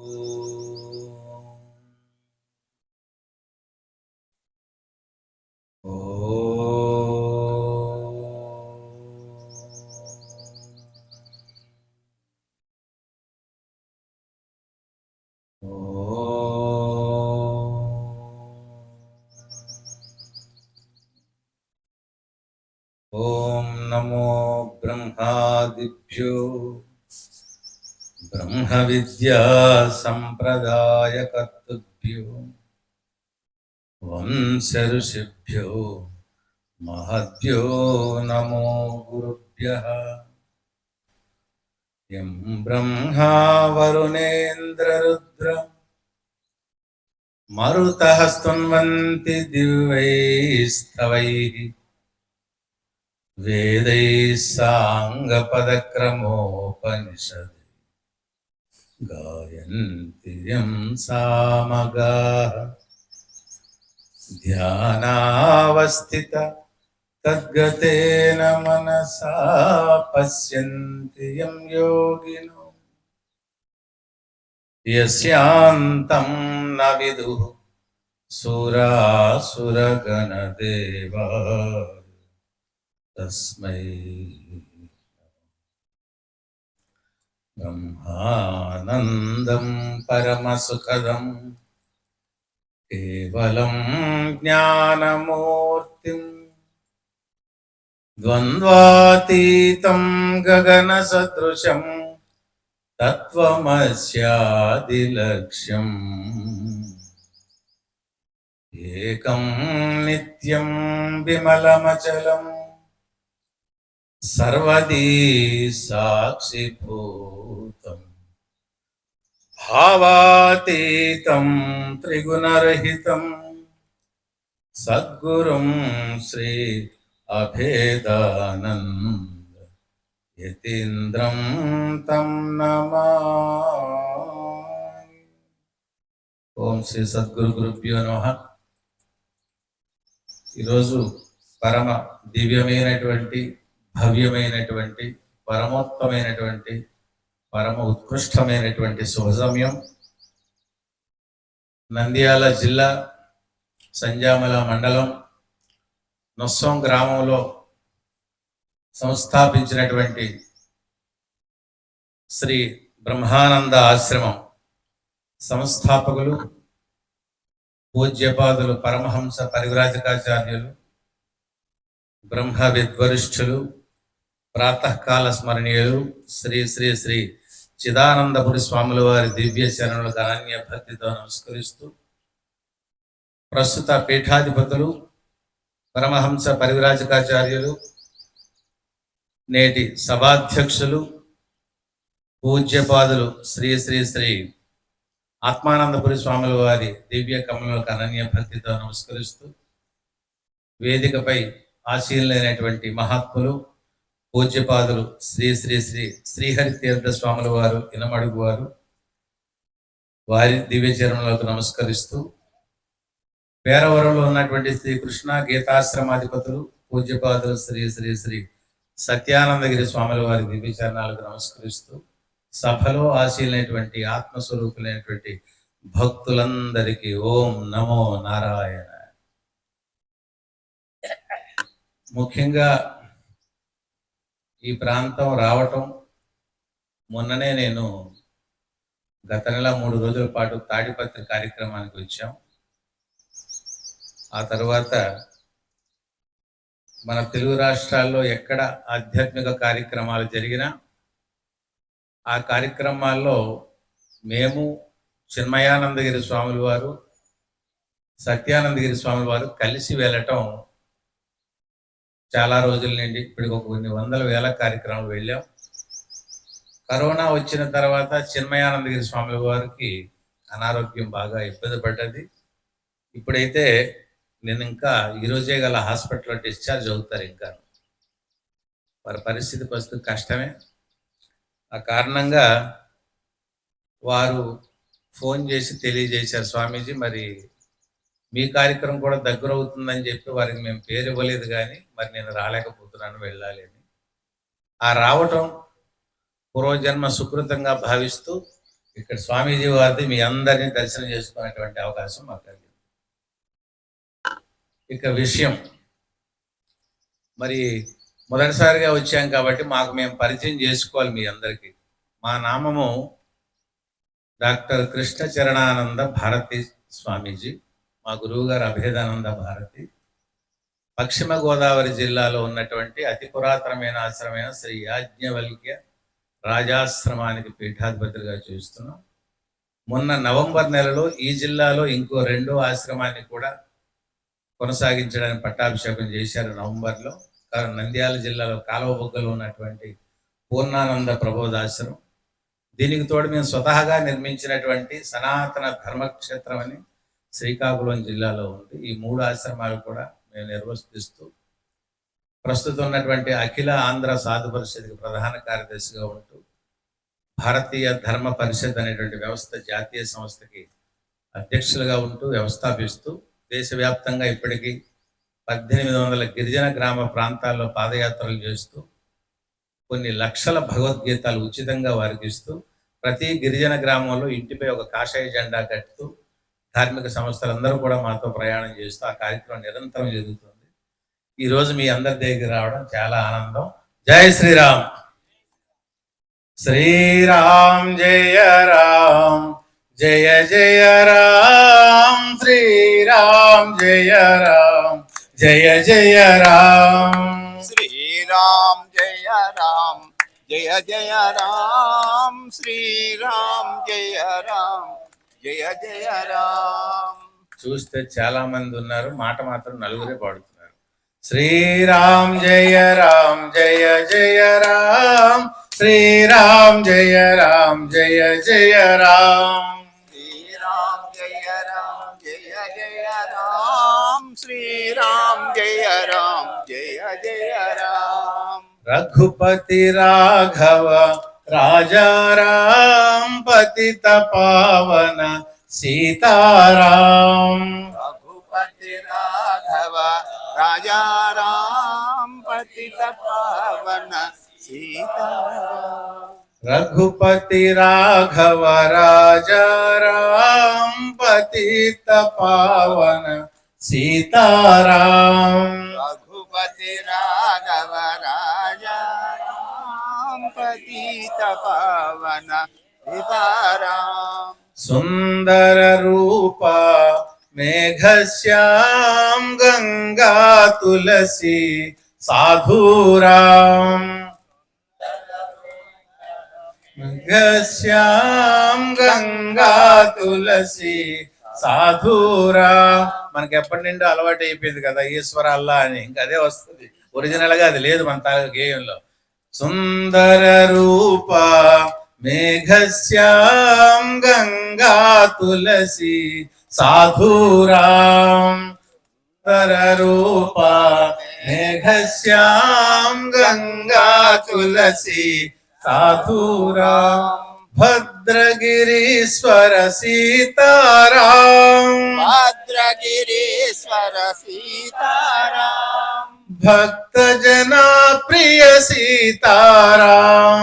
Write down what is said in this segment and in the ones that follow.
ఓం నమో బ్రహ్మాదిభ్యో బ్రహ్మ విద్యా సంప్రదాయకర్తృభ్యో వంశ ఋషిభ్యో మహద్భ్యో నమో గురుభ్యః. యం బ్రహ్మా వరుణేంద్రరుద్ర మరుతః స్తున్వంతి దివ్యైస్తవైః వేదైః సాంగపదక్రమోపనిషద్ గాయంతి యం సామగాః. ధ్యానావస్థిత తద్గతేన మనసా పశ్యంతి యం యోగినో యస్యాంతం న విదుః సురాసురగణదేవా తస్మై బ్రహ్మానందం పరమసుఖదం కేవలం జ్ఞానమూర్తిం ద్వంద్వాతీతం గగనసదృశం తత్వమస్యాదిలక్ష్యం ఏకం నిత్యం విమలమచలం సర్వదీ సాక్షిభూతం భావాతీతం త్రిగుణరహితం సద్గురుం శ్రీ అభేదానంద యతీంద్రం తం నమామి. ఓం శ్రీ సద్గురు గురుభ్యో నమః. ఈరోజు పరమ దివ్యమైనటువంటి భవ్యమైనటువంటి పరమోత్తమైనటువంటి పరమ ఉత్కృష్టమైనటువంటి శుభ సమయం. నంద్యాల జిల్లా సంజామల మండలం నొస్సం గ్రామంలో సంస్థాపించినటువంటి శ్రీ బ్రహ్మానంద ఆశ్రమం సంస్థాపకులు పూజ్యపాదులు పరమహంస పరివ్రాజకాచార్యులు బ్రహ్మ విద్వరిష్ఠులు ప్రాతకాల స్మరణీయులు శ్రీ శ్రీ శ్రీ చిదానందపురి స్వాముల వారి దివ్య శరణులకు అనన్య భక్తితో నమస్కరిస్తూ, ప్రస్తుత పీఠాధిపతులు పరమహంస పరివ్రాజకాచార్యులు, నేటి సభాధ్యక్షులు పూజ్యపాదులు శ్రీ శ్రీ శ్రీ ఆత్మానందపురి స్వాముల వారి దివ్య కమలకు అనన్య భక్తితో నమస్కరిస్తూ, వేదికపై ఆశీనులైనటువంటి మహాత్ములు పూజ్యపాదులు శ్రీ శ్రీ శ్రీ శ్రీహరి తీర్థ స్వాముల వారు ఇనమడుగు వారు వారి దివ్యచరణులకు నమస్కరిస్తూ, పేరవరంలో ఉన్నటువంటి శ్రీ కృష్ణ గీతాశ్రమాధిపతులు పూజ్యపాదులు శ్రీ శ్రీ శ్రీ సత్యానందగిరి స్వాముల వారి దివ్యచరణాలకు నమస్కరిస్తూ, సభలో ఆశీలైనటువంటి ఆత్మస్వరూపులైనటువంటి భక్తులందరికీ ఓం నమో నారాయణ. ముఖ్యంగా ఈ ప్రాంతం రావటం, మొన్ననే నేను గత నెల 3 రోజుల పాటు తాడిపత్రి కార్యక్రమానికి వచ్చాం. ఆ తర్వాత మన తెలుగు రాష్ట్రాల్లో ఎక్కడ ఆధ్యాత్మిక కార్యక్రమాలు జరిగినా ఆ కార్యక్రమాల్లో మేము చిన్మయానందగిరి స్వాముల వారు సత్యానందగిరి స్వాముల వారు కలిసి వెళ్ళటం చాలా రోజుల నుండి ఇప్పటికి కొన్ని వందల వేల కార్యక్రమాలు వెళ్ళాం. కరోనా వచ్చిన తర్వాత చిన్మయానందగిరి స్వాముల వారికి అనారోగ్యం బాగా ఇబ్బంది పడ్డది. ఇప్పుడైతే నేను ఇంకా ఈరోజే గల హాస్పిటల్లో డిశ్చార్జ్ అవుతారు. ఇంకా వారి పరిస్థితి ప్రస్తుతం కష్టమే. ఆ కారణంగా వారు ఫోన్ చేసి తెలియజేశారు, స్వామీజీ మరి మీ కార్యక్రమం కూడా దగ్గర అవుతుందని చెప్పి వారికి మేము పేరు ఇవ్వలేదు, కానీ మరి నేను రాలేకపోతున్నాను, వెళ్ళాలి అని. ఆ రావటం పూర్వజన్మ సుకృతంగా భావిస్తూ ఇక్కడ స్వామీజీ వారిది మీ అందరినీ దర్శనం చేసుకునేటువంటి అవకాశం మాకు కలిగింది. ఇక విషయం మరి మొదటిసారిగా వచ్చాం కాబట్టి మాకు మేము పరిచయం చేసుకోవాలి మీ అందరికీ. మా నామము డాక్టర్ కృష్ణ చరణానంద భారతి స్వామీజీ. మా గురువు గారు అభేదానంద భారతి. పశ్చిమ గోదావరి జిల్లాలో ఉన్నటువంటి అతి పురాతనమైన ఆశ్రమైన శ్రీ యాజ్ఞవల్క్య రాజాశ్రమానికి పీఠాధిపతులుగా చూస్తున్నాం. మొన్న నవంబర్ నెలలో ఈ జిల్లాలో ఇంకో 2వ ఆశ్రమాన్ని కూడా కొనసాగించడానికి పట్టాభిషేకం చేశారు నవంబర్లో. నంద్యాల జిల్లాలో కాలువబొగ్గలో ఉన్నటువంటి పూర్ణానంద ప్రబోధాశ్రమం. దీనికి తోడు మేము స్వతహాగా నిర్మించినటువంటి సనాతన ధర్మక్షేత్రం అని శ్రీకాకుళం జిల్లాలో ఉంది. ఈ 3 ఆశ్రమాలు కూడా మేము నిర్వర్తిస్తూ ప్రస్తుతం ఉన్నటువంటి అఖిల ఆంధ్ర సాధు పరిషత్కి ప్రధాన కార్యదర్శిగా ఉంటూ భారతీయ ధర్మ పరిషత్ అనేటువంటి వ్యవస్థ జాతీయ సంస్థకి అధ్యక్షులుగా ఉంటూ వ్యవస్థాపిస్తూ దేశవ్యాప్తంగా ఇప్పటికీ 1800 గిరిజన గ్రామ ప్రాంతాల్లో పాదయాత్రలు చేస్తూ కొన్ని లక్షల భగవద్గీతాలు ఉచితంగా వారికి ఇస్తూ ప్రతి గిరిజన గ్రామంలో ఇంటిపై ఒక కాషాయ జెండా కట్టుతూ ధార్మిక సంస్థలందరూ కూడా మాతో ప్రయాణం చేస్తూ ఆ కార్యక్రమం నిరంతరం జరుగుతుంది. ఈరోజు మీ అందరి దగ్గర రావడం చాలా ఆనందం. జై శ్రీరామ్. శ్రీరామ్ జయ రామ్ జయ జయ రామ్. శ్రీరామ్ జయ రామ్ జయ జయ రామ్. శ్రీరామ్ జయ రామ్ జయ జయ రామ్. శ్రీరామ్ జయ రామ్ జయ జయ రామ్. చూస్తే చాలా మంది ఉన్నారు, మాట మాత్రం నలుగురే పాడుతున్నారు. శ్రీరామ్ జయ రామ్ జయ జయ రామ్. శ్రీరామ్ జయ రామ్ జయ జయ రామ్. శ్రీరామ్ జయ రామ్ జయ జయ రామ్. శ్రీరామ్ జయ రామ్ జయ జయ రామ్. రఘుపతి రాఘవ రాజా రామ్ పతిత పావన సీతారాం. రఘుపతి రాఘవ రాజా రామ్ పతిత పావన సీతారాం. రఘుపతి రాఘవ రాజా రామ్ పతిత పావన సీతారాం. రఘుపతి రాఘవ రాజా రామ్ పతిత పావన సీతారాం. సుందర రూప మేఘశ్యాం గంగా తులసి సాధురాం. మేఘశ్యాం గంగా తులసి సాధురా. మనకి ఎప్పటి నుండి అలవాటు అయిపోయింది కదా ఈశ్వర అల్లా అని, ఇంకా అదే వస్తుంది. ఒరిజినల్ గా అది లేదు మన తాలూకు గేయంలో. సుందర రూప మేఘశ్యాం గంగా తులసి సాధురాం. సుందర రూప మేఘశ్యాం గంగా తులసి సాధురాం. భద్రగిరీశ్వర సీతారాం. భద్రగిరీశ్వర సీతారాం. భక్త జనా ప్రియ సీతారాం.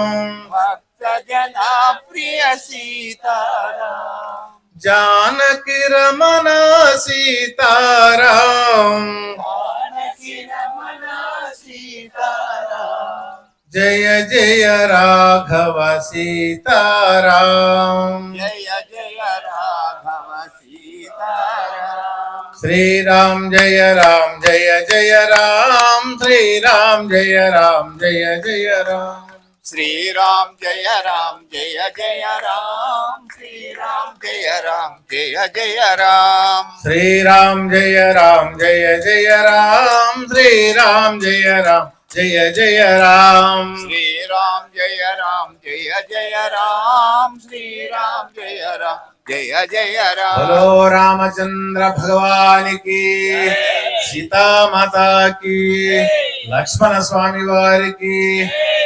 భక్త జనా ప్రియ సీతారాం. జానకి రమణ సీతారాం. జానకి రమణ సీతారాం. జయ జయ రాఘవ సీతారాం. జయ జయ రాఘవ సీతారాం. శ్రీరామ్ జయ రామ్ జయ జయ రామ్. శ్రీరామ్ జయ రామ్ జయ జయ రామ్. శ్రీరామ్ జయ రామ్ జయ జయ రామ్. శ్రీరామ్ జయ రామ్ జయ జయ రామ్. శ్రీరామ్ జయ రామ్ జయ జయ రామ్. శ్రీరామ్ జయ రామ్ జయ జయ రామ్. శ్రీరామ్ జయ రామ్ జయ జయ రామ్. శ్రీరామ్ జయ రామ్ జయ జయ రామ్. బలో రామచంద్ర భగవానికి, సీతామాతా కి, లక్ష్మణ స్వామి వారికి,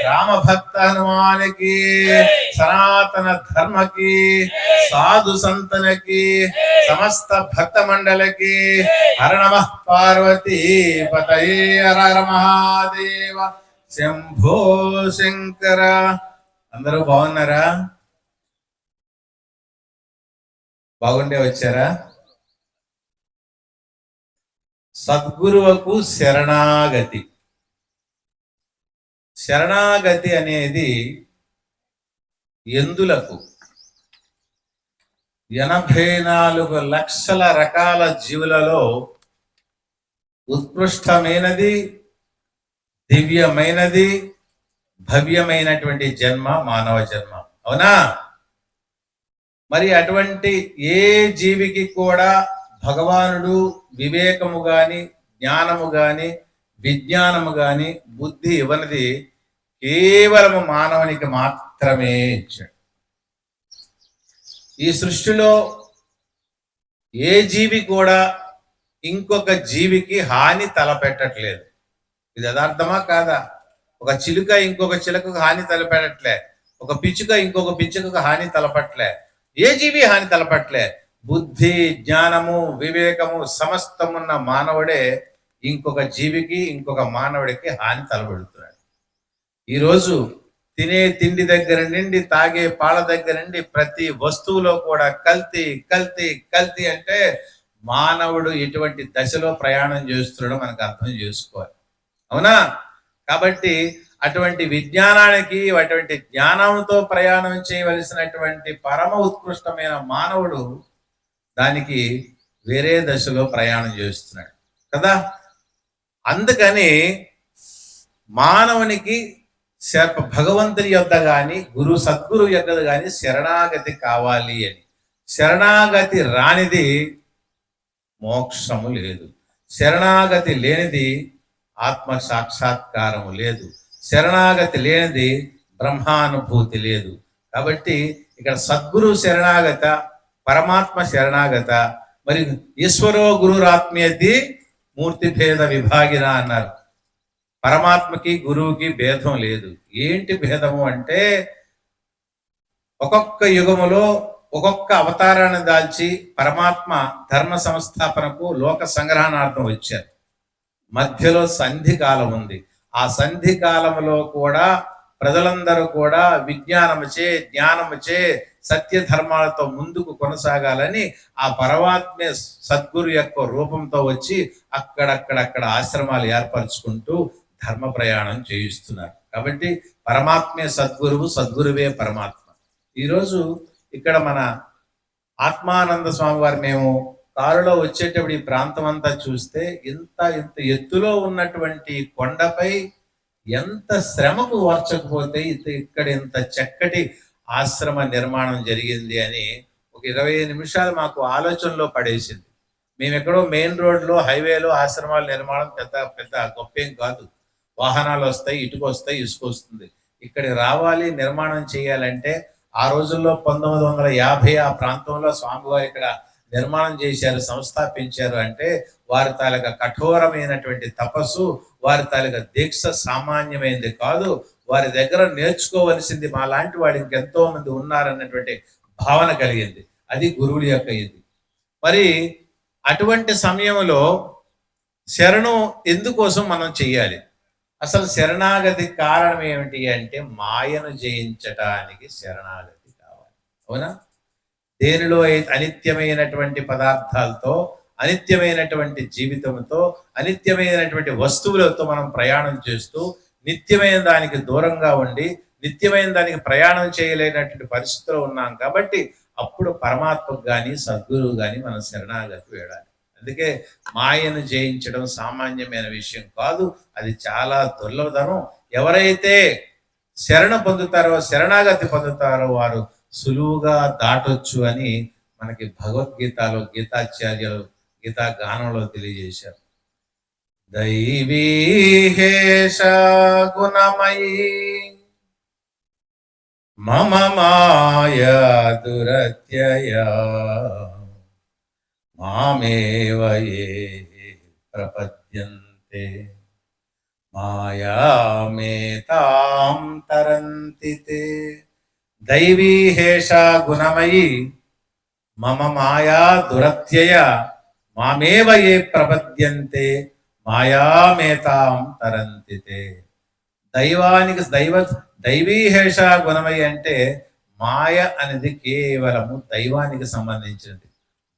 రామభక్త హనుమానికి, సనాతన ధర్మకి, సాధు సంతనకి, సమస్త భక్త మండలకి హర నమః పార్వతీ పతయే. హర హర మహాదేవ. శంభో శంకర. అందరూ బాగున్నారా? బాగుండే వచ్చారా? సద్గురువుకు శరణాగతి. శరణాగతి అనేది ఎందులకు 84 లక్షల రకాల జీవులలో ఉత్కృష్టమైనది, దివ్యమైనది, భవ్యమైనటువంటి జన్మ మానవ జన్మ. అవునా? మరి అటువంటి ఏ జీవికి కూడా భగవానుడు వివేకము గాని, జ్ఞానము గాని, విజ్ఞానము గాని, బుద్ధి ఇవ్వనిది కేవలము మానవునికి మాత్రమే ఇచ్చాడు. ఈ సృష్టిలో ఏ జీవి కూడా ఇంకొక జీవికి హాని తలపెట్టట్లేదు. ఇది యథార్థమా కాదా? ఒక చిలుక ఇంకొక చిలుకకు హాని తలపెట్టట్లే, ఒక పిచ్చుక ఇంకొక పిచ్చుకకు హాని తలపట్లే, ఏ జీవి హాని తలపట్లే. బుద్ధి, జ్ఞానము, వివేకము సమస్తమున్న మానవుడే ఇంకొక జీవికి, ఇంకొక మానవుడికి హాని తలపెడుతున్నాడు. ఈరోజు తినే తిండి దగ్గర నుండి, తాగే పాల దగ్గర నుండి ప్రతి వస్తువులో కూడా కల్తీ కల్తీ కల్తీ అంటే మానవుడు ఎటువంటి దశలో ప్రయాణం చేస్తున్నాడో మనకు అర్థం చేసుకోవాలి. అవునా? కాబట్టి అటువంటి విజ్ఞానానికి, అటువంటి జ్ఞానంతో ప్రయాణం చేయవలసినటువంటి పరమ ఉత్కృష్టమైన మానవుడు దానికి వేరే దశలో ప్రయాణం చేస్తున్నాడు కదా. అందుకని మానవునికి భగవంతుని యొద్ద కానీ, సద్గురు యొద్ద కానీ శరణాగతి కావాలి అని. శరణాగతి రానిది మోక్షము లేదు, శరణాగతి లేనిది ఆత్మ సాక్షాత్కారము లేదు, శరణాగతి లేనిది బ్రహ్మానుభూతి లేదు. కాబట్టి ఇక్కడ సద్గురు శరణాగత, పరమాత్మ శరణాగత. మరి ఈశ్వరో గురురాత్మీయతి మూర్తి భేద విభాగిన అన్నారు. పరమాత్మకి గురువుకి భేదం లేదు. ఏంటి భేదము అంటే ఒక్కొక్క యుగములో ఒక్కొక్క అవతారాన్ని దాల్చి పరమాత్మ ధర్మ సంస్థాపనకు, లోక సంగ్రహణార్థం వచ్చారు. మధ్యలో సంధి కాలం ఉంది. ఆ సంధి కాలంలో కూడా ప్రజలందరూ కూడా విజ్ఞానముచే, జ్ఞానముచే, సత్య ధర్మాలతో ముందుకు కొనసాగాలని ఆ పరమాత్మే సద్గురు యొక్క రూపంతో వచ్చి అక్కడక్కడక్కడ ఆశ్రమాలు ఏర్పరచుకుంటూ ధర్మ ప్రయాణం చేయిస్తున్నారు. కాబట్టి పరమాత్మే సద్గురువు, సద్గురువే పరమాత్మ. ఈరోజు ఇక్కడ మన ఆత్మానంద స్వామి వారు మేము కారులో వచ్చేటప్పుడు ఈ ప్రాంతం అంతా చూస్తే ఇంత ఎత్తులో ఉన్నటువంటి కొండపై ఎంత శ్రమకు ఓర్చకపోతే ఇక్కడ ఇంత చక్కటి ఆశ్రమ నిర్మాణం జరిగింది అని ఒక 25 నిమిషాలు మాకు ఆలోచనలో పడేసింది. మేము ఎక్కడో మెయిన్ రోడ్లో, హైవేలో ఆశ్రమాల నిర్మాణం పెద్ద పెద్ద గొప్పేం కాదు. వాహనాలు వస్తాయి, ఇటుకు వస్తాయి, ఇసుక వస్తుంది. ఇక్కడికి రావాలి, నిర్మాణం చేయాలంటే ఆ రోజుల్లో 1950 ఆ ప్రాంతంలో స్వామివారు ఇక్కడ నిర్మాణం చేశారు, సంస్థాపించారు అంటే వారి తాలూకా కఠోరమైనటువంటి తపస్సు, వారి తాలూకా దీక్ష సామాన్యమైనది కాదు. వారి దగ్గర నేర్చుకోవలసింది మా లాంటి వాడు ఇంకెంతో మంది ఉన్నారన్నటువంటి భావన కలిగింది. అది గురువుల యొక్క ఇది. మరి అటువంటి సమయంలో శరణం ఎందుకోసం మనం చెయ్యాలి? అసలు శరణాగతి కారణం ఏమిటి అంటే మాయను జయించటానికి శరణాగతి కావాలి. అవునా? దేనిలో అనిత్యమైనటువంటి పదార్థాలతో, అనిత్యమైనటువంటి జీవితంతో, అనిత్యమైనటువంటి వస్తువులతో మనం ప్రయాణం చేస్తూ నిత్యమైన దానికి దూరంగా ఉండి నిత్యమైన దానికి ప్రయాణం చేయలేనటువంటి పరిస్థితిలో ఉన్నాం. కాబట్టి అప్పుడు పరమాత్మకు కానీ, సద్గురువు కానీ మనం శరణాగతి వేడాలి. అందుకే మాయను జయించడం సామాన్యమైన విషయం కాదు, అది చాలా దుర్లభతరం. ఎవరైతే శరణ పొందుతారో, శరణాగతి పొందుతారో వారు సులువుగా దాటొచ్చు అని మనకి భగవద్గీతలో గీతాచార్యులు గీతా గానంలో తెలియజేశారు. దైవీహేష గుణమయీ మమ మాయా దురత్యయా మామేవ యే ప్రపద్యంతే మాయామేతాం తరంతి తే. దైవీహేష గుణమయీ మమ మాయా దురత్యయ మామేవ యే ప్రపద్యంతే మాయామేతాం తరంతి తే. దైవీహేష గుణమయ్యి అంటే మాయ అనేది కేవలము దైవానికి సంబంధించినది.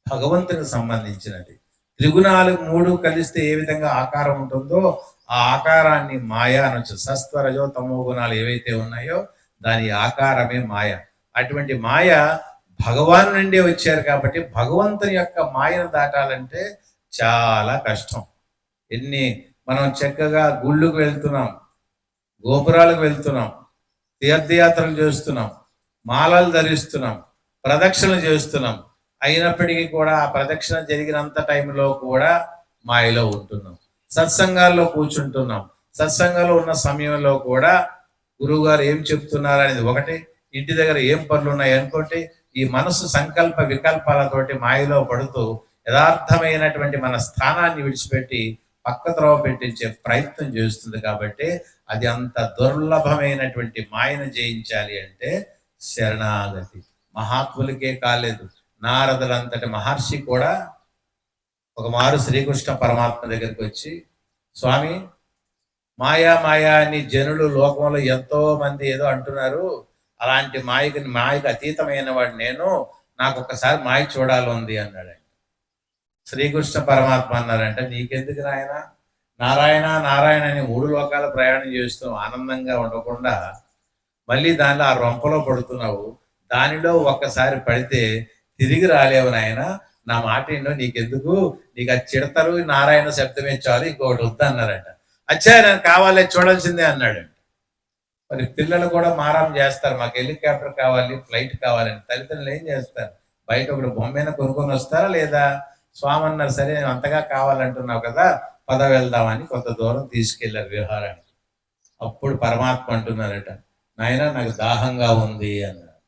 భగవంతునికి సంబంధించినది. త్రిగుణాలు మూడు కలిస్తే ఏ విధంగా ఆకారం ఉంటుందో ఆ ఆకారాన్ని మాయ అనొచ్చు. సత్వరజో తమో గుణాలు ఏవైతే ఉన్నాయో దాని ఆకారమే మాయ. అటువంటి మాయ భగవాన్ నుండే వచ్చారు కాబట్టి భగవంతుని యొక్క మాయను దాటాలంటే చాలా కష్టం. మనం చక్కగా గుళ్ళకు వెళ్తున్నాం, గోపురాలకు వెళ్తున్నాం, తీర్థయాత్రలు చేస్తున్నాం, మాలలు ధరిస్తున్నాం, ప్రదక్షిణలు చేస్తున్నాం. అయినప్పటికీ కూడా ఆ ప్రదక్షిణ జరిగినంత టైంలో కూడా మాయలో ఉంటున్నాం. సత్సంగాల్లో కూర్చుంటున్నాం, సత్సంగాల్లో ఉన్న సమయంలో కూడా గురువుగారు ఏం చెప్తున్నారు అనేది ఒకటి, ఇంటి దగ్గర ఏం పనులు ఉన్నాయి అనుకోండి, ఈ మనసు సంకల్ప వికల్పాలతోటి మాయలో పడుతూ యథార్థమైనటువంటి మన స్థానాన్ని విడిచిపెట్టి పక్క త్రోవ పెట్టించే ప్రయత్నం చేస్తుంది. కాబట్టి అది అంత దుర్లభమైనటువంటి మాయను జయించాలి అంటే శరణాగతి. మహాత్ములకే కాలేదు, నారదులంతటి మహర్షి కూడా ఒక మారు శ్రీకృష్ణ పరమాత్మ దగ్గరికి వచ్చి, స్వామి, మాయా అని జనులు లోకంలో ఎంతో మంది ఏదో అంటున్నారు, అలాంటి మాయకు అతీతమైన వాడు నేను, నాకు ఒక్కసారి మాయ చూడాలి ఉంది అన్నాడు. శ్రీకృష్ణ పరమాత్మ అన్నారంటే, నీకెందుకు నాయన, నారాయణ నారాయణ అని 3 లోకాల ప్రయాణం చేస్తూ ఆనందంగా ఉండకుండా మళ్ళీ దానిలో ఆ రొంపలో పడుతున్నావు, దానిలో ఒక్కసారి పడితే తిరిగి రాలేవు నాయన, నా మాట ఏంటో నీకెందుకు, నీకు ఆ చిడతలు నారాయణ శబ్దమే చాలు, ఇంకొకటి వద్దు అన్నారట. అచ్చా, నేను కావాలి చూడాల్సిందే అన్నాడు. మరి పిల్లలు కూడా మారం చేస్తారు, మాకు హెలికాప్టర్ కావాలి, ఫ్లైట్ కావాలని. తల్లిదండ్రులు ఏం చేస్తారు, బయట ఒకటి బొమ్మైనా కొనుక్కొని వస్తారా లేదా, స్వామి అన్నారు, సరే అంతగా కావాలంటున్నావు కదా, పద వెళ్దామని కొంత దూరం తీసుకెళ్లారు విహారానికి. అప్పుడు పరమాత్మ అంటున్నారట, నాయన నాకు దాహంగా ఉంది అన్నారు.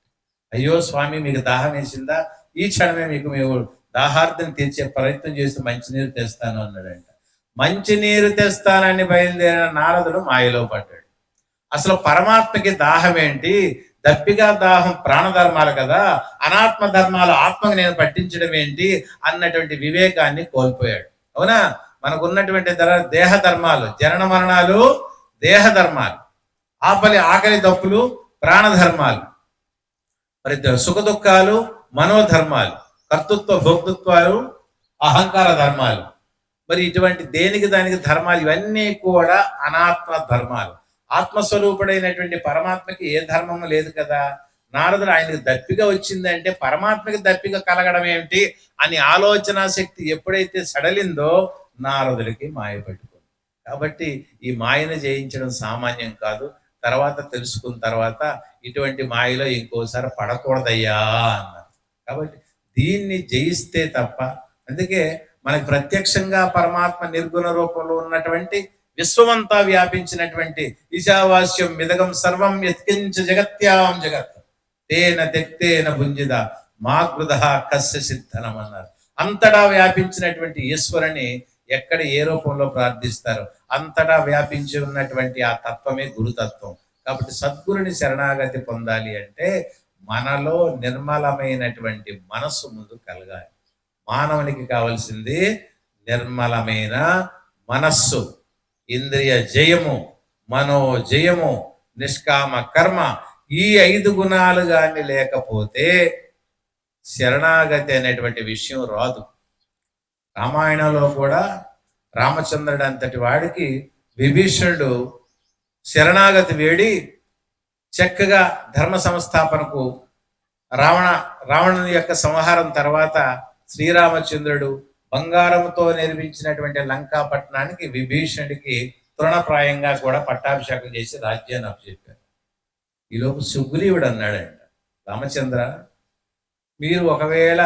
అయ్యో స్వామి, మీకు దాహం వేసిందా, ఈ క్షణమే మీకు దాహార్థం తీర్చే ప్రయత్నం చేసి మంచినీరు తెస్తాను అన్నాడంట. మంచినీరు తెస్తానని బయలుదేరిన నారదుడు మాయలో పడ్డాడు. అసలు పరమాత్మకి దాహం ఏంటి, దప్పిగా దాహం ప్రాణధర్మాలు కదా, అనాత్మ ధర్మాలు ఆత్మకు నేను పట్టించడం ఏంటి అన్నటువంటి వివేకాన్ని కోల్పోయాడు. అవునా, మనకున్నటువంటి దేహ ధర్మాలు, జనన మరణాలు దేహ ధర్మాలు, ఆకలి దప్పులు ప్రాణధర్మాలు, మరి సుఖ దుఃఖాలు మనోధర్మాలు, కర్తృత్వ భోక్తృత్వాలు అహంకార ధర్మాలు. మరి ఇటువంటి దేనికి దానికి ధర్మాలు ఇవన్నీ కూడా అనాత్మ ధర్మాలు. ఆత్మస్వరూపుడైనటువంటి పరమాత్మకి ఏ ధర్మము లేదు కదా. నారదుడు ఆయనకి దప్పిక వచ్చిందంటే పరమాత్మకి దప్పిక కలగడం ఏమిటి అని ఆలోచన శక్తి ఎప్పుడైతే సడలిందో నారదుడికి మాయ పట్టుకుంది. కాబట్టి ఈ మాయను జయించడం సామాన్యం కాదు. తర్వాత తెలుసుకున్న తర్వాత ఇటువంటి మాయలో ఇంకోసారి పడకూడదయ్యా అన్నారు. కాబట్టి దీన్ని జయిస్తే తప్ప, అందుకే మనకి ప్రత్యక్షంగా పరమాత్మ నిర్గుణ రూపంలో ఉన్నటువంటి విశ్వమంతా వ్యాపించినటువంటి ఈశావాస్యం మిదగం సర్వం యత్కించ జగత్యాం జగత్ తేన తెక్తేన భుంజిద మాగృధ కస్య సిద్ధనం అన్నారు. అంతటా వ్యాపించినటువంటి ఈశ్వరుని ఎక్కడ ఏ రూపంలో ప్రార్థిస్తారు, అంతటా వ్యాపించి ఉన్నటువంటి ఆ తత్వమే గురుతత్వం. కాబట్టి సద్గురుని శరణాగతి పొందాలి అంటే మనలో నిర్మలమైనటువంటి మనస్సు ముందు కలగాలి. మానవునికి కావలసింది నిర్మలమైన మనస్సు, ఇంద్రియ జయము, మనోజయము, నిష్కామ కర్మ. ఈ 5 గుణాలు కానీ లేకపోతే శరణాగతి అనేటువంటి విషయం రాదు. రామాయణంలో కూడా రామచంద్రుడు అంతటి వాడికి విభీషణుడు శరణాగతి వేడి చక్కగా ధర్మ సంస్థాపనకు రావణుని యొక్క సంహారం తర్వాత శ్రీరామచంద్రుడు బంగారంతో నిర్మించినటువంటి లంకాపట్నానికి విభీషణుడికి తృణప్రాయంగా కూడా పట్టాభిషేకం చేసి రాజ్యాన్ని అప్పచెప్పారు. ఈలోపు సుగ్రీవుడు అన్నాడంట, రామచంద్ర, మీరు ఒకవేళ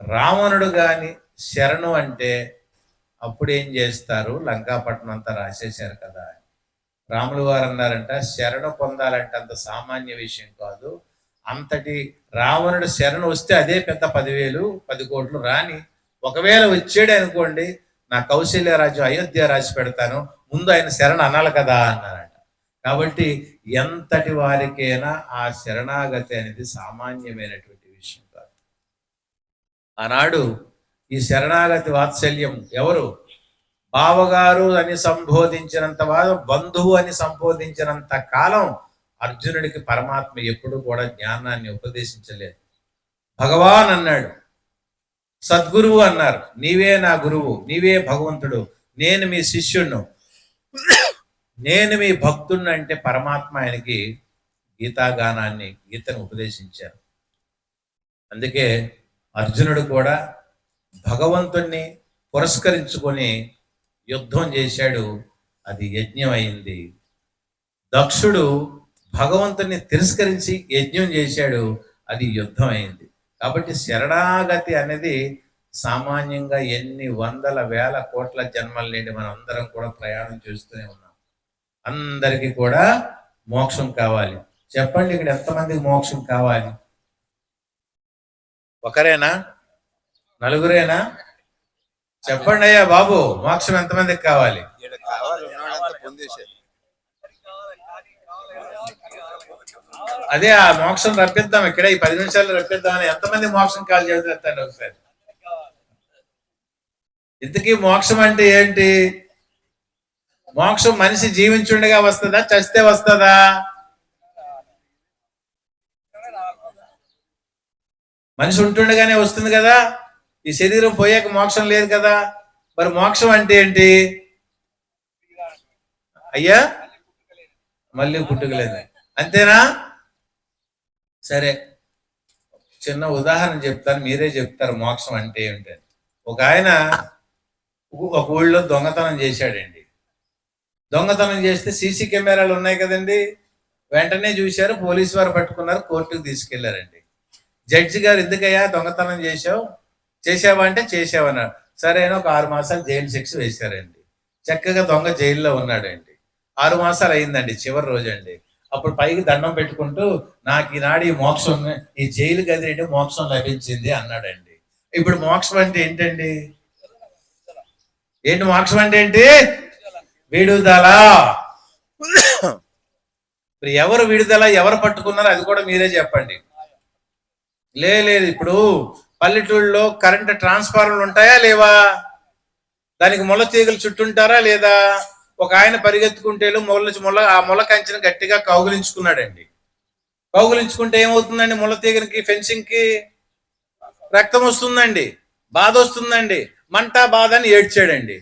రావణుడు గాని శరణు అంటే అప్పుడు ఏం చేస్తారు, లంకాపట్నం అంతా రాసేశారు కదా. రాములు వారు అన్నారంట, శరణు పొందాలంటే అంత సామాన్య విషయం కాదు. అంతటి రావణుడు శరణు వస్తే అదే పెద్ద 10,000 10 కోట్లు రాని, ఒకవేళ వచ్చాడే అనుకోండి, నా కౌశల్య రాజ్యం అయోధ్య రాసి పెడతాను, ముందు ఆయన శరణు అనాలి కదా అన్నారంట. కాబట్టి ఎంతటి వారికైనా ఆ శరణాగతి అనేది సామాన్యమైనటువంటి విషయం కాదు. ఆనాడు ఈ శరణాగతి వాత్సల్యం ఎవరు, బావగారు అని సంబోధించినంత వారు, బంధువు అని సంబోధించినంత కాలం అర్జునుడికి పరమాత్మ ఎప్పుడు కూడా జ్ఞానాన్ని ఉపదేశించలేదు. భగవాన్ అన్నాడు, సద్గురువు అన్నారు. నీవే నా గురువు, నీవే భగవంతుడు, నేను మీ శిష్యుణ్ణు, నేను మీ భక్తుణ్ణి అంటే పరమాత్మ ఆయనకి గీతాగానాన్ని, గీతను ఉపదేశించారు. అందుకే అర్జునుడు కూడా భగవంతుణ్ణి పురస్కరించుకొని యుద్ధం చేశాడు, అది యజ్ఞం అయింది. దక్షుడు భగవంతుని తిరస్కరించి యజ్ఞం చేశాడు, అది యుద్ధం అయింది. కాబట్టి శరణాగతి అనేది సామాన్యంగా ఎన్ని వందల వేల కోట్ల జన్మల నుండి మనం అందరం కూడా ప్రయాణం చేస్తూనే ఉన్నాం. అందరికీ కూడా మోక్షం కావాలి. చెప్పండి, ఇక్కడ ఎంతమందికి మోక్షం కావాలి? ఒకరేనా? నలుగురేనా? చెప్పండి అయ్యా బాబు, మోక్షం ఎంతమందికి కావాలి? అదే ఆ మోక్షం రప్పిద్దాం, ఇక్కడ ఈ 10 నిమిషాలు రప్పిద్దామని. ఎంతమంది మోక్షం కావాలి చెప్తాను ఒకసారి. ఇంతకీ మోక్షం అంటే ఏంటి? మోక్షం మనిషి జీవించుండగా వస్తుందా, చస్తే వస్తుందా? మనిషి ఉంటుండగానే వస్తుంది కదా. ఈ శరీరం పోయాక మోక్షం లేదు కదా. మరి మోక్షం అంటే ఏంటి అయ్యా? మళ్ళీ పుట్టుకలేదు, అంతేనా? సరే, చిన్న ఉదాహరణ చెప్తాను, మీరే చెప్తారు మోక్షం అంటే ఏమిటి. ఒక ఆయన ఒక ఊళ్ళో దొంగతనం చేశాడండి. దొంగతనం చేస్తే సీసీ కెమెరాలు ఉన్నాయి కదండి, వెంటనే చూశారు, పోలీసు వారు పట్టుకున్నారు, కోర్టుకు తీసుకెళ్లారండి. జడ్జి గారు, ఎందుకయ్యా దొంగతనం చేసావా అంటే చేసావన్నారు. సరే అని ఒక 6 మాసాలు జైలు శిక్ష వేశారండి. చక్కగా దొంగ జైల్లో ఉన్నాడండి. 6 మాసాలు అయిందండి, చివరి రోజు అండి. అప్పుడు పైకి దండం పెట్టుకుంటూ, నాకు ఈనాడు ఈ మోక్షం, ఈ జైలు గది అంటే మోక్షం లభించింది అన్నాడండి. ఇప్పుడు మోక్షం అంటే ఏంటండి? ఏంటి మోక్షం అంటే ఏంటి? విడుదల. ఎవరు విడుదల, ఎవరు పట్టుకున్నారు, అది కూడా మీరే చెప్పండి. లేదు, ఇప్పుడు పల్లెటూళ్ళలో కరెంటు ట్రాన్స్ఫార్మర్లు ఉంటాయా లేవా? దానికి ముళ్ళ తీగలు చుట్టుంటారా లేదా? ఒక ఆయన పరిగెత్తుకుంటే ఆ ముళ్ళ కంచెను గట్టిగా కౌగులించుకున్నాడండి. కౌగులించుకుంటే ఏమవుతుందండి? ముళ్ళ తీగనికి, ఫెన్సింగ్ కి రక్తం వస్తుందండి, బాధ వస్తుందండి, మంట బాధ అని ఏడ్చాడండి.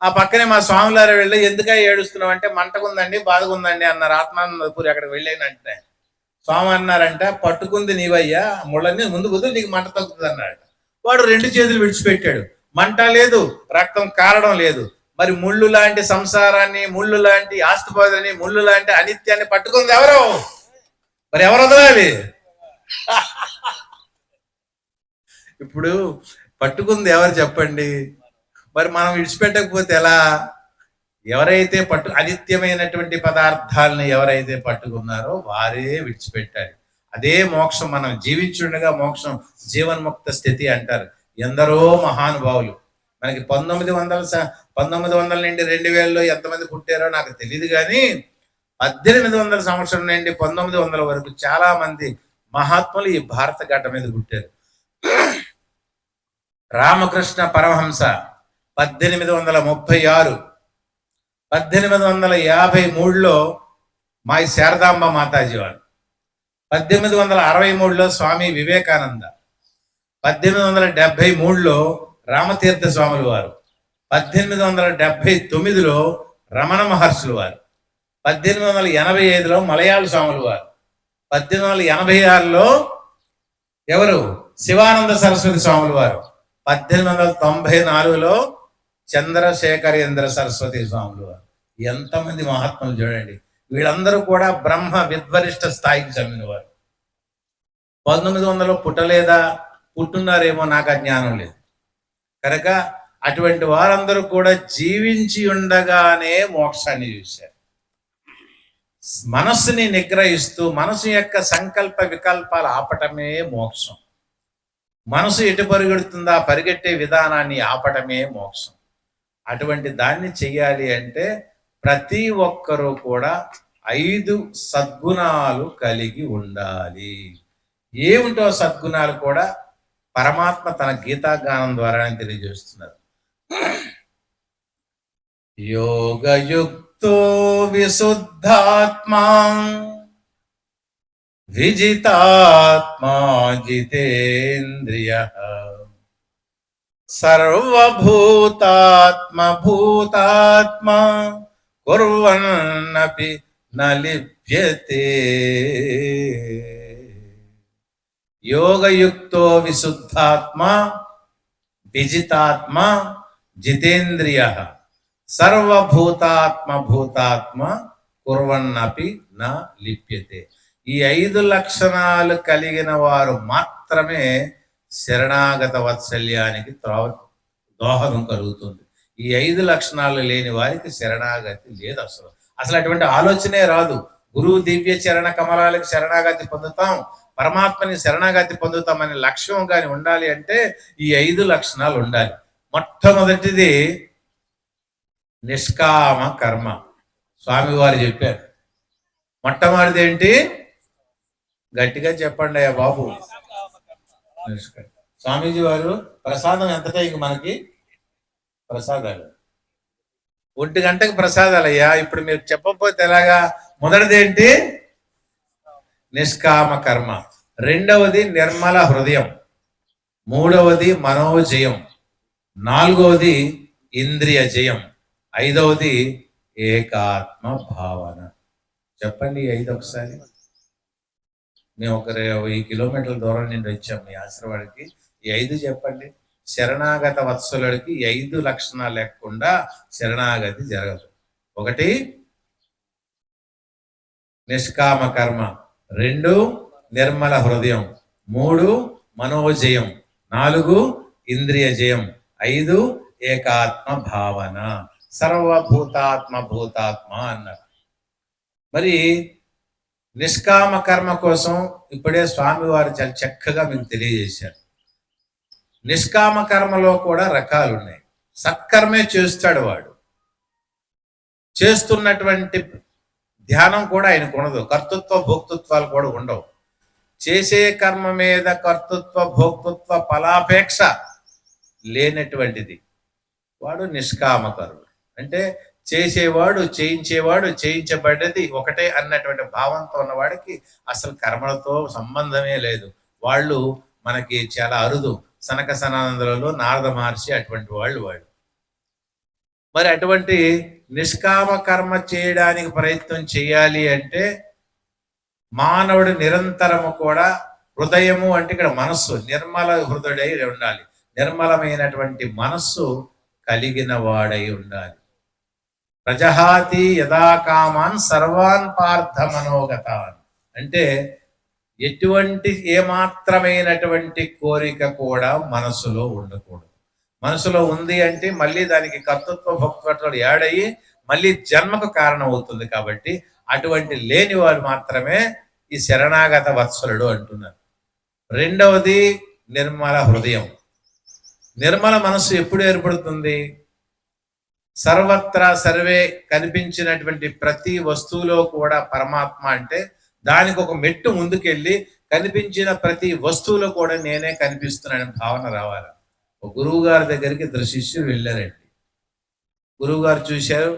ఆ పక్కనే మా స్వాములారు వెళ్ళి, ఎందుక ఏడుస్తున్నావు అంటే, మంటకుందండి, బాధగుందండి అన్నారు. ఆత్మానందపూరి అక్కడికి వెళ్ళేనంటే స్వామి అన్నారంట, పట్టుకుంది నీవయ్యా, ముళ్ళని ముందు కుదురు, నీకు మంట తగ్గుతుంది అన్నాడు. వాడు 2 చేతులు విడిచిపెట్టాడు, మంట లేదు, రక్తం కారడం లేదు. మరి ముళ్ళు లాంటి సంసారాన్ని, ముళ్ళు లాంటి ఆస్తిపాదని, ముళ్ళు లాంటి అనిత్యాన్ని పట్టుకుంది ఎవరు? మరి ఎవరు వదలాలి? ఇప్పుడు పట్టుకుంది ఎవరు చెప్పండి? మరి మనం విడిచిపెట్టకపోతే ఎలా? ఎవరైతే అనిత్యమైనటువంటి పదార్థాలను ఎవరైతే పట్టుకున్నారో వారే విడిచిపెట్టాలి. అదే మోక్షం. మనం జీవించుండగా మోక్షం, జీవన్ముక్త స్థితి అంటారు. ఎందరో మహానుభావులు మనకి 1900 నుండి 2000లో ఎంతమంది పుట్టారో నాకు తెలియదు, కానీ 1800 సంవత్సరం నుండి 1900 వరకు చాలా మంది మహాత్ములు ఈ భారత గడ్డ మీద పుట్టారు. రామకృష్ణ పరమహంస 1836, 1853లో మా శారదాంబ మాతాజీ వారు, 1863లో స్వామి వివేకానంద, 1873లో రామతీర్థ స్వాముల వారు, 1879లో రమణ మహర్షులు వారు, 1885లో మలయాళ స్వాముల వారు, 1886లో ఎవరు? శివానంద సరస్వతి స్వాముల వారు, 1894లో చంద్రశేఖరేంద్ర సరస్వతి స్వాములు వారు. ఎంతమంది మహాత్ములు చూడండి. వీళ్ళందరూ కూడా బ్రహ్మ విద్వరిష్ట స్థాయికి చెందిన వారు. 1900లో పుట్టలేదా, పుట్టున్నారేమో, నాకు అజ్ఞానం లేదు. కనుక అటువంటి వారందరూ కూడా జీవించి ఉండగానే మోక్షాన్ని చూశారు. మనస్సుని నిగ్రహిస్తూ మనసు యొక్క సంకల్ప వికల్పాలు ఆపటమే మోక్షం. మనసు ఎటు పరిగెడుతుందా, పరిగెట్టే విధానాన్ని ఆపటమే మోక్షం. అటువంటి దాన్ని చెయ్యాలి అంటే ప్రతి ఒక్కరూ కూడా 5 సద్గుణాలు కలిగి ఉండాలి. ఏమిటో సద్గుణాలు కూడా పరమాత్మ తన గీతాగానం ద్వారా తెలియజేస్తున్నారు. యోగయుక్తో విశుద్ధాత్మా విజితాత్మా జితేంద్రియ సర్వభూతాత్మ భూతాత్మ కుర్వన్నపి న లిప్యతే. యోగయుక్తో విశుద్ధాత్మ విజితాత్మ జితేంద్రియ సర్వభూతాత్మ భూతాత్మ కుర్వన్నపి నా లిప్యతే. ఈ 5 లక్షణాలు కలిగిన వారు మాత్రమే శరణాగత వాత్సల్యానికి దోహదం కలుగుతుంది. ఈ 5 లక్షణాలు లేని వారికి శరణాగతి లేదు. అసలు అటువంటి ఆలోచనే రాదు. గురువు దివ్య చరణ కమలాలకు శరణాగతి పొందుతాం, పరమాత్మని శరణాగతి పొందుతామనే లక్ష్యం కానీ ఉండాలి అంటే ఈ 5 లక్షణాలు ఉండాలి. మొట్టమొదటిది నిష్కామ కర్మ. స్వామివారు చెప్పారు. మొట్టమొదటిది ఏంటి? గట్టిగా చెప్పండి అయ్యా బాబు. స్వామీజీ వారు ప్రసాదం ఎంత టైంకి మనకి ప్రసాదాలు 1 గంటకి ప్రసాదాలు అయ్యా. ఇప్పుడు మీరు చెప్పకపోతే ఎలాగా? మొదటిది ఏంటి? నిష్కామ కర్మ. రెండవది నిర్మల హృదయం. మూడవది మనోజయం. నాలుగవది ఇంద్రియ జయం. ఐదవది ఏకాత్మ భావన. చెప్పండి 5 ఒకసారి. మేము ఒక 1000 కిలోమీటర్ల దూరం నుండి వచ్చాం మీ ఆశ్రమానికి. ఈ 5 చెప్పండి. శరణాగత వత్సలుడికి 5 లక్షణాలు లేకుండా శరణాగతి జరగదు. 1 నిష్కామ కర్మ, 2 నిర్మల హృదయం, 3 మనోజయం, 4 ఇంద్రియ జయం, 5 ఏకాత్మ భావన. సర్వభూతాత్మ భూతాత్మ అన్నారు. మరి నిష్కామ కర్మ కోసం ఇప్పుడే స్వామివారు చాలా చక్కగా మీకు తెలియజేశారు. నిష్కామ కర్మలో కూడా రకాలు ఉన్నాయి. సత్కర్మే చేస్తాడు వాడు. చేస్తున్నటువంటి ధ్యానం కూడా ఆయనకు ఉండదు. కర్తృత్వ భోక్తృత్వాలు కూడా ఉండవు. చేసే కర్మ మీద కర్తృత్వ భోక్తృత్వ ఫలాపేక్ష లేనటువంటిది వాడు నిష్కామకరుడు. అంటే చేసేవాడు, చేయించేవాడు, చేయించబడ్డది ఒకటే అన్నటువంటి భావంతో ఉన్నవాడికి అసలు కర్మలతో సంబంధమే లేదు. వాళ్ళు మనకి చాలా అరుదు. సనక సనందులలో నారద మహర్షి అటువంటి వాళ్ళు. మరి అటువంటి నిష్కామ కర్మ చేయడానికి ప్రయత్నం చేయాలి అంటే మానవుడు నిరంతరము కూడా హృదయము అంటే ఇక్కడ మనస్సు నిర్మల హృదయుడై ఉండాలి. నిర్మలమైనటువంటి మనస్సు కలిగిన వాడై ఉండాలి. ప్రజహాతి యదా కామాన్ సర్వాన్ పార్థ మనోగతాన్. అంటే ఎటువంటి ఏమాత్రమైనటువంటి కోరిక కూడా మనసులో ఉండకూడదు. మనసులో ఉంది అంటే మళ్ళీ దానికి కర్తృత్వ భోక్తృత్వాలు యాడయ్యి మళ్ళీ జన్మకు కారణం అవుతుంది. కాబట్టి అటువంటి లేని వారు మాత్రమే ఈ శరణాగత వత్సలుడు అంటున్నారు. రెండవది నిర్మల హృదయం. నిర్మల మనస్సు ఎప్పుడు ఏర్పడుతుంది? సర్వత్రా సర్వే కనిపించినటువంటి ప్రతి వస్తువులో కూడా పరమాత్మ అంటే దానికి ఒక మెట్టు ముందుకెళ్ళి కనిపించిన ప్రతి వస్తువులో కూడా నేనే కనిపిస్తున్నానని భావన రావాలి. ఒక గురువు గారి దగ్గరికి 2 శిష్యులు వెళ్ళారండి. గురువు గారు చూశారు,